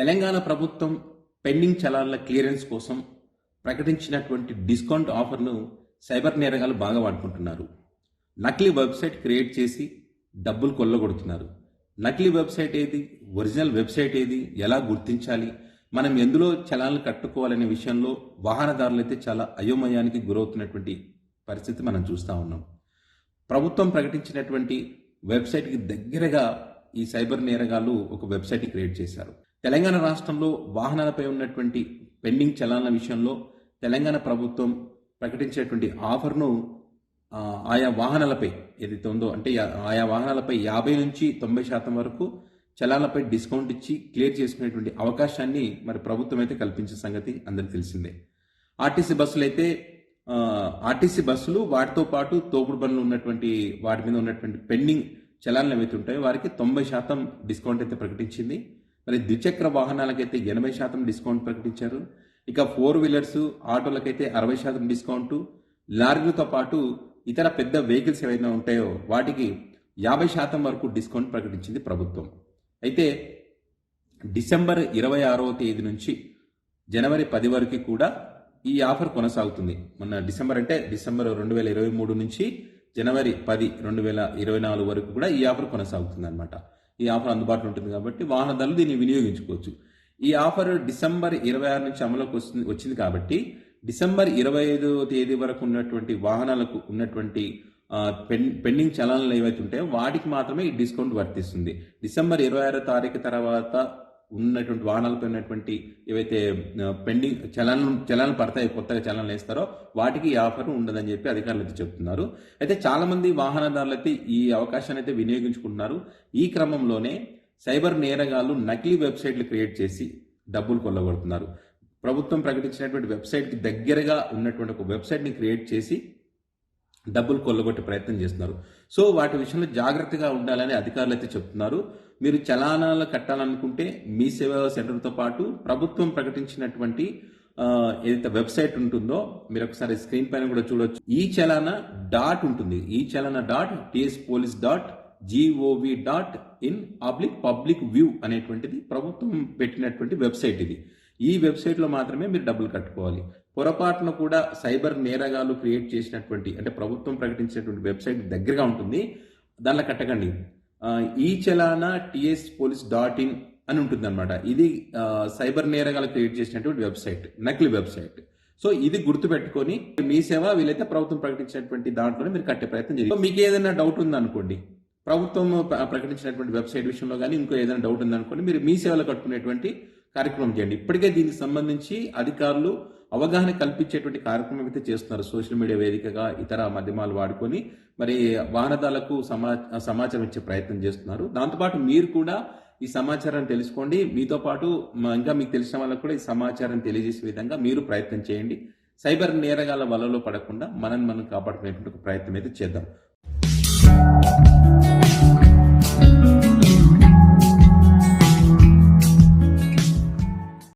తెలంగాణ ప్రభుత్వం pending చలాన్ల clearance కోసం ప్రకటించినటువంటి డిస్కౌంట్ ఆఫర్ను సైబర్ నేరగాలు బాగా వాడుకుంటున్నారు. నకిలీ వెబ్సైట్ క్రియేట్ చేసి డబ్బులు కొల్లగొడుతున్నారు. నకిలీ వెబ్సైట్ ఏది, ఒరిజినల్ వెబ్సైట్ ఏది, ఎలా గుర్తించాలి, మనం ఎందులో చలాన్లు కట్టుకోవాలనే విషయంలో వాహనదారులు అయితే చాలా అయోమయానికి గురవుతున్నటువంటి పరిస్థితి మనం చూస్తూ ఉన్నాం. ప్రభుత్వం ప్రకటించినటువంటి వెబ్సైట్కి దగ్గరగా ఈ సైబర్ నేరగాళ్ళు ఒక వెబ్సైట్ క్రియేట్ చేశారు. తెలంగాణ రాష్ట్రంలో వాహనాలపై ఉన్నటువంటి పెండింగ్ చలాన్ల విషయంలో తెలంగాణ ప్రభుత్వం ప్రకటించేటువంటి ఆఫర్ను ఆయా వాహనాలపై ఏదైతే ఉందో అంటే ఆయా వాహనాలపై 50 నుంచి 90% వరకు చలాన్లపై డిస్కౌంట్ ఇచ్చి క్లియర్ చేసుకునేటువంటి అవకాశాన్ని మరి ప్రభుత్వం అయితే కల్పించే సంగతి అందరికీ తెలిసిందే. ఆర్టీసీ బస్సులు వాటితో పాటు తోపుడు బండ్లు ఉన్నటువంటి వాటి మీద ఉన్నటువంటి పెండింగ్ చలాన్లు ఏవైతే ఉంటాయో వారికి 90% డిస్కౌంట్ అయితే ప్రకటించింది. మరి ద్విచక్ర వాహనాలకైతే 80% డిస్కౌంట్ ప్రకటించారు. ఇక 4 వీలర్స్ ఆటోలకైతే 60% డిస్కౌంట్, లారీలతో పాటు ఇతర పెద్ద వెహికల్స్ ఏవైనా ఉంటాయో వాటికి 50% వరకు డిస్కౌంట్ ప్రకటించింది ప్రభుత్వం. అయితే డిసెంబర్ 26వ తేదీ నుంచి జనవరి 10 వరకు కూడా ఈ ఆఫర్ కొనసాగుతుంది. మొన్న డిసెంబర్ 2023 నుంచి జనవరి 10, 2024 వరకు కూడా ఈ ఆఫర్ కొనసాగుతుంది అనమాట. ఈ ఆఫర్ అందుబాటులో ఉంటుంది కాబట్టి వాహనదారులు దీన్ని వినియోగించుకోవచ్చు. ఈ ఆఫర్ డిసెంబర్ 26 నుంచి అమలుకి వచ్చింది కాబట్టి డిసెంబర్ 25వ తేదీ వరకు ఉన్నటువంటి వాహనాలకు ఉన్నటువంటి పెండింగ్ చలాన్లు ఏవైతే ఉంటాయో వాటికి మాత్రమే ఈ డిస్కౌంట్ వర్తిస్తుంది. డిసెంబర్ 26వ తారీఖు తర్వాత ఉన్నటువంటి వాహనాలపై ఉన్నటువంటి ఏవైతే పెండింగ్ చలాన్లు పడతాయి, కొత్తగా చలాన్లు వేస్తారో వాటికి ఈ ఆఫర్ ఉండదని చెప్పి అధికారులు అయితే చెప్తున్నారు. అయితే చాలా మంది వాహనదారులు అయితే ఈ అవకాశాన్ని అయితే వినియోగించుకుంటున్నారు. ఈ క్రమంలోనే సైబర్ నేరగాళ్లు నకిలీ వెబ్సైట్లు క్రియేట్ చేసి డబ్బులు కొల్లగొడుతున్నారు. ప్రభుత్వం ప్రకటించినటువంటి వెబ్సైట్కి దగ్గరగా ఉన్నటువంటి ఒక వెబ్సైట్ని క్రియేట్ చేసి డబ్బులు కొల్లగొట్టే ప్రయత్నం చేస్తున్నారు. సో వాటి విషయంలో జాగ్రత్తగా ఉండాలని అధికారులు అయితే చెప్తున్నారు. మీరు చలానాలు కట్టాలనుకుంటే మీ సేవా సెంటర్తో పాటు ప్రభుత్వం ప్రకటించినటువంటి ఏదైతే వెబ్సైట్ ఉంటుందో మీరు ఒకసారి స్క్రీన్ పైన కూడా చూడొచ్చు. ఈ చలానా డాట్ ఉంటుంది, ఈ చలానా .tspolice.gov.in/public view అనేటువంటిది ప్రభుత్వం పెట్టినటువంటి వెబ్సైట్ ఇది. ఈ వెబ్సైట్లో మాత్రమే మీరు డబ్బులు కట్టుకోవాలి. పొరపాటున కూడా సైబర్ నేరగాలు క్రియేట్ చేసినటువంటి అంటే ప్రభుత్వం ప్రకటించినటువంటి వెబ్సైట్ దగ్గరగా ఉంటుంది, దానిలో కట్టకండి. ఈ చలానా .tspolice.in అని ఉంటుంది అనమాట. ఇది సైబర్ నేరగాలు క్రియేట్ చేసినటువంటి వెబ్సైట్, నకిలీ వెబ్సైట్. సో ఇది గుర్తుపెట్టుకొని మీ సేవ వీలైతే ప్రభుత్వం ప్రకటించినటువంటి దాంట్లోనే మీరు కట్టే ప్రయత్నం చేయండి. మీకు ఏదైనా డౌట్ ఉందనుకోండి, ప్రభుత్వం ప్రకటించినటువంటి వెబ్సైట్ విషయంలో కానీ ఇంకో ఏదైనా డౌట్ ఉందనుకోండి, మీరు మీ సేవలో కట్టుకునేటువంటి కార్యక్రమం చేయండి. ఇప్పటికే దీనికి సంబంధించి అధికారులు అవగాహన కల్పించేటువంటి కార్యక్రమం అయితే చేస్తున్నారు. సోషల్ మీడియా వేదికగా ఇతర మాధ్యమాలు వాడుకొని మరి వాహనదారులకు సమాచారం ఇచ్చే ప్రయత్నం చేస్తున్నారు. దాంతోపాటు మీరు కూడా ఈ సమాచారాన్ని తెలుసుకోండి. మీతో పాటు ఇంకా మీకు తెలిసిన వాళ్ళకు కూడా ఈ సమాచారం తెలియజేసే విధంగా మీరు ప్రయత్నం చేయండి. సైబర్ నేరగాల వలలో పడకుండా మనం కాపాడుకునేటువంటి ప్రయత్నం అయితే చేద్దాం.